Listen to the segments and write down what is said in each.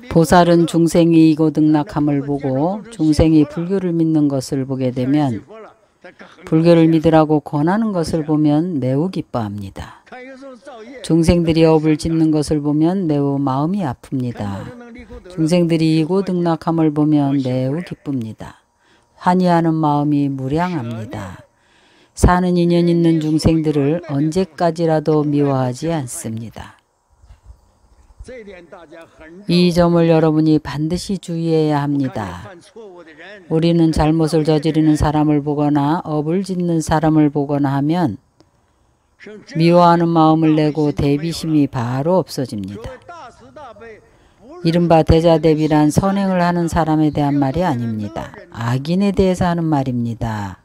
보살은 중생이 이고등락함을 보고 중생이 불교를 믿는 것을 보게 되면 불교를 믿으라고 권하는 것을 보면 매우 기뻐합니다. 중생들이 업을 짓는 것을 보면 매우 마음이 아픕니다. 중생들이 이고등락함을 보면 매우 기쁩니다. 환희하는 마음이 무량합니다. 사는 인연 있는 중생들을 언제까지라도 미워하지 않습니다. 이 점을 여러분이 반드시 주의해야 합니다. 우리는 잘못을 저지르는 사람을 보거나 업을 짓는 사람을 보거나 하면 미워하는 마음을 내고 대비심이 바로 없어집니다. 이른바 대자대비란 선행을 하는 사람에 대한 말이 아닙니다. 악인에 대해서 하는 말입니다.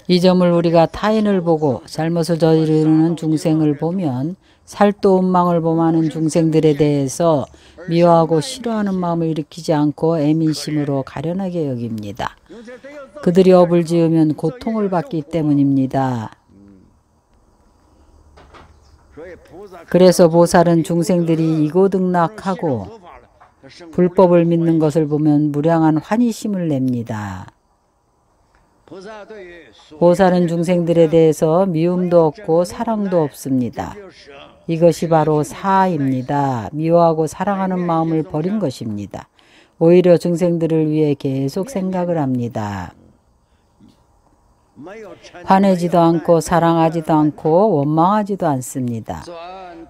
이 점을 우리가 타인을 보고 잘못을 저지르는 중생을 보면 살도 원망을 범하는 중생들에 대해서 미워하고 싫어하는 마음을 일으키지 않고 애민심으로 가련하게 여깁니다. 그들이 업을 지으면 고통을 받기 때문입니다. 그래서 보살은 중생들이 이고등락하고 불법을 믿는 것을 보면 무량한 환희심을 냅니다. 보살은 중생들에 대해서 미움도 없고 사랑도 없습니다. 이것이 바로 사입니다. 미워하고 사랑하는 마음을 버린 것입니다. 오히려 중생들을 위해 계속 생각을 합니다. 화내지도 않고 사랑하지도 않고 원망하지도 않습니다.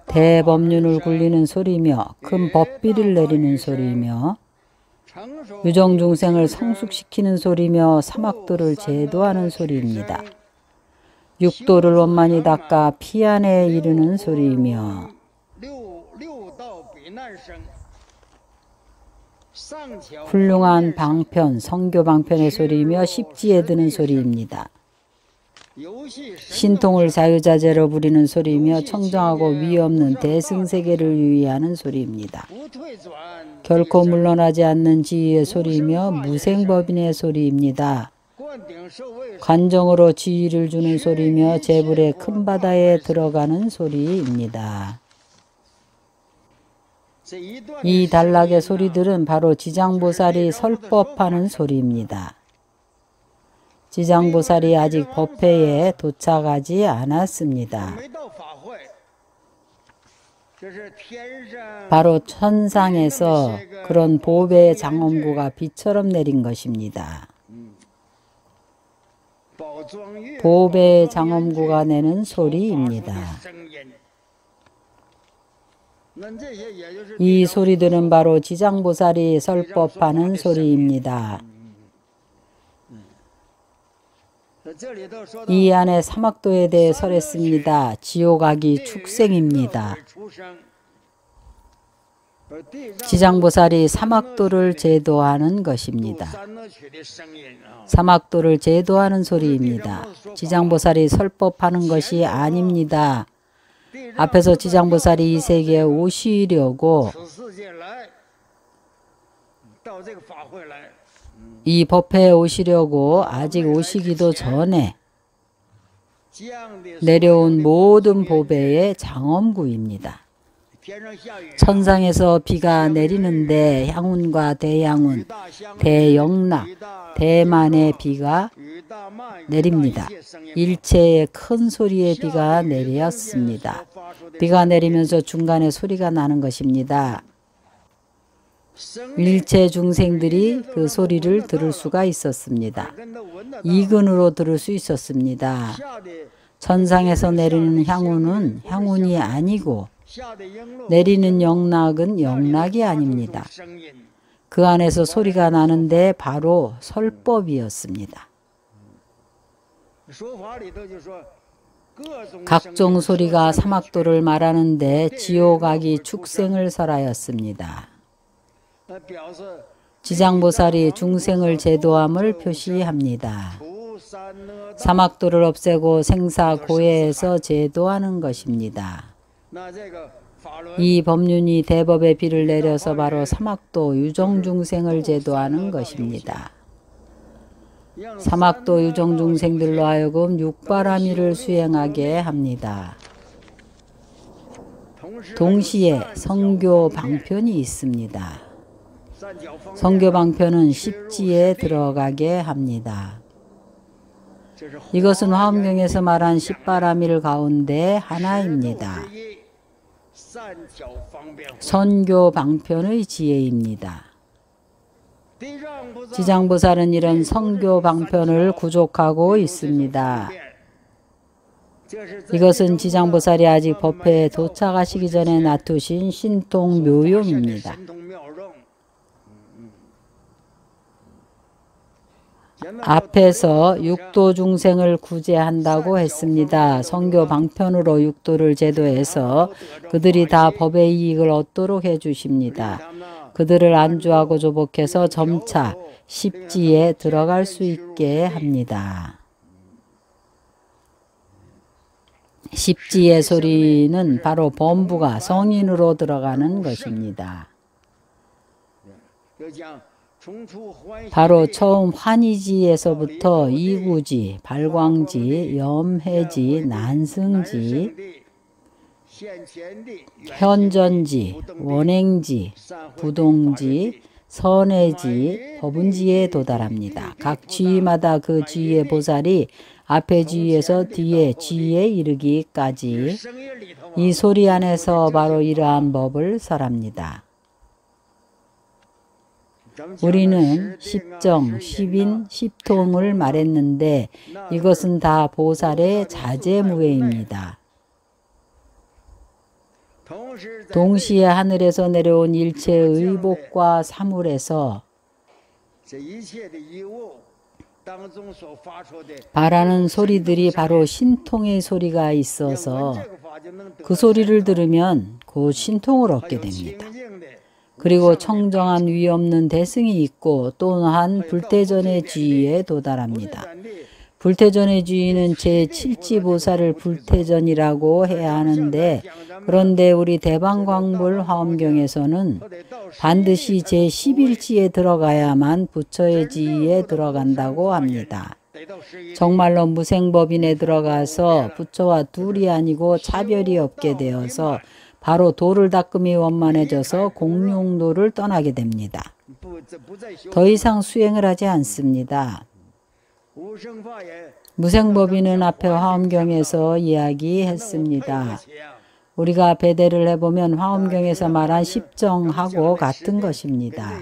대법륜을 굴리는 소리며 큰 법비를 내리는 소리며 유정중생을 성숙시키는 소리며 사막도를 제도하는 소리입니다. 육도를 원만히 닦아 피안에 이르는 소리이며 훌륭한 방편, 성교 방편의 소리이며 십지에 드는 소리입니다. 신통을 자유자재로 부리는 소리이며 청정하고 위 없는 대승세계를 유의하는 소리입니다. 결코 물러나지 않는 지위의 소리이며 무생법인의 소리입니다. 관정으로 지위를 주는 소리이며 재불의 큰 바다에 들어가는 소리입니다. 이 단락의 소리들은 바로 지장보살이 설법하는 소리입니다. 지장보살이 아직 법회에 도착하지 않았습니다. 바로 천상에서 그런 보배의 장엄구가 비처럼 내린 것입니다. 보배의 장엄구가 내는 소리입니다. 이 소리들은 바로 지장보살이 설법하는 소리입니다. 이 안에 사막도에 대해 설했습니다. 지옥악이 축생입니다. 지장보살이 사막도를 제도하는 것입니다. 사막도를 제도하는 소리입니다. 지장보살이 설법하는 것이 아닙니다. 앞에서 지장보살이 이 세계에 오시려고 이 법회에 오시려고 아직 오시기도 전에 내려온 모든 보배의 장엄구입니다. 천상에서 비가 내리는데 향운과 대향운, 대영락, 대만의 비가 내립니다. 일체의 큰 소리의 비가 내렸습니다. 비가 내리면서 중간에 소리가 나는 것입니다. 일체 중생들이 그 소리를 들을 수가 있었습니다. 이근으로 들을 수 있었습니다. 천상에서 내리는 향운은 향운이 아니고 내리는 영락은 영락이 아닙니다. 그 안에서 소리가 나는데 바로 설법이었습니다. 각종 소리가 사막도를 말하는데 지옥악이 축생을 설하였습니다. 지장보살이 중생을 제도함을 표시합니다. 사막도를 없애고 생사고해에서 제도하는 것입니다. 이 법륜이 대법의 비를 내려서 바로 사막도 유정중생을 제도하는 것입니다. 사막도 유정중생들로 하여금 육바라밀을 수행하게 합니다. 동시에 성교 방편이 있습니다. 성교 방편은 십지에 들어가게 합니다. 이것은 화엄경에서 말한 십바라밀 가운데 하나입니다. 선교 방편의 지혜입니다. 지장보살은 이런 성교 방편을 구족하고 있습니다. 이것은 지장보살이 아직 법회에 도착하시기 전에 놔두신 신통묘용입니다. 앞에서 육도 중생을 구제한다고 했습니다. 성교 방편으로 육도를 제도해서 그들이 다 법의 이익을 얻도록 해주십니다. 그들을 안주하고 조복해서 점차 십지에 들어갈 수 있게 합니다. 십지의 소리는 바로 범부가 성인으로 들어가는 것입니다. 바로 처음 환희지에서부터 이구지, 발광지, 염해지, 난승지, 현전지, 원행지, 부동지, 선해지, 법운지에 도달합니다. 각 지위마다 그 지위의 보살이 앞에 지위에서 뒤에 지위에 이르기까지 이 소리 안에서 바로 이러한 법을 설합니다. 우리는 십정, 십인, 십통을 말했는데 이것은 다 보살의 자제무회입니다. 동시에 하늘에서 내려온 일체의 의복과 사물에서 바라는 소리들이 바로 신통의 소리가 있어서 그 소리를 들으면 곧 신통을 얻게 됩니다. 그리고 청정한 위 없는 대승이 있고 또한 불태전의 지위에 도달합니다. 불태전의 지위는 제7지보살을 불태전이라고 해야 하는데 그런데 우리 대방광불 화엄경에서는 반드시 제11지에 들어가야만 부처의 지위에 들어간다고 합니다. 정말로 무생법인에 들어가서 부처와 둘이 아니고 차별이 없게 되어서 바로 도를 닦음이 원만해져서 공용도를 떠나게 됩니다. 더 이상 수행을 하지 않습니다. 무생법인은 앞에 화엄경에서 이야기했습니다. 우리가 배대를 해보면 화엄경에서 말한 십정하고 같은 것입니다.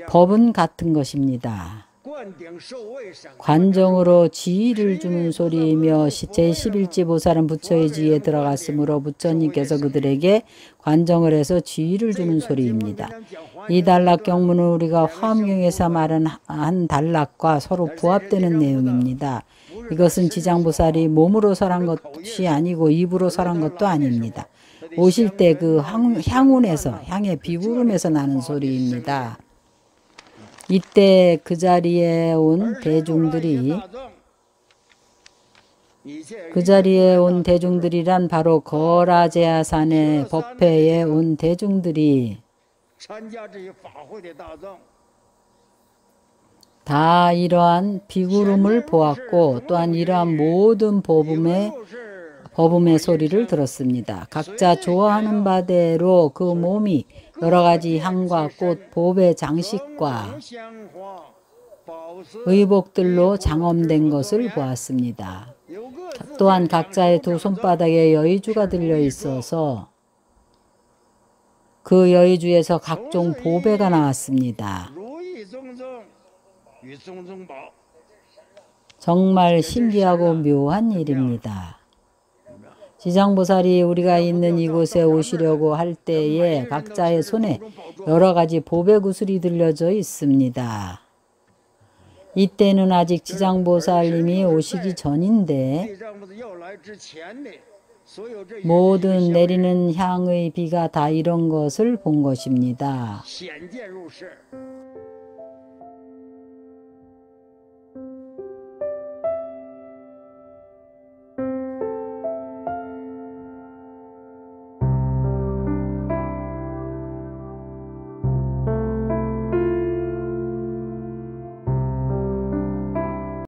법은 같은 것입니다. 관정으로 지위를 주는 소리이며 제11지 보살은 부처의 지위에 들어갔으므로 부처님께서 그들에게 관정을 해서 지위를 주는 소리입니다. 이 단락 경문은 우리가 화엄경에서 말한 한 단락과 서로 부합되는 내용입니다. 이것은 지장보살이 몸으로 설한 것이 아니고 입으로 설한 것도 아닙니다. 오실 때 그 향운에서, 향의 비구름에서 나는 소리입니다. 이때 그 자리에 온 대중들이란 바로 거라제아산의 법회에 온 대중들이 다 이러한 비구름을 보았고 또한 이러한 모든 법음의 소리를 들었습니다. 각자 좋아하는 바대로 그 몸이 여러 가지 향과 꽃, 보배 장식과 의복들로 장엄된 것을 보았습니다. 또한 각자의 두 손바닥에 여의주가 들려 있어서 그 여의주에서 각종 보배가 나왔습니다. 정말 신기하고 묘한 일입니다. 지장보살이 우리가 있는 이곳에 오시려고 할 때에 각자의 손에 여러 가지 보배 구슬이 들려져 있습니다. 이때는 아직 지장보살님이 오시기 전인데 모든 내리는 향의 비가 다 이런 것을 본 것입니다.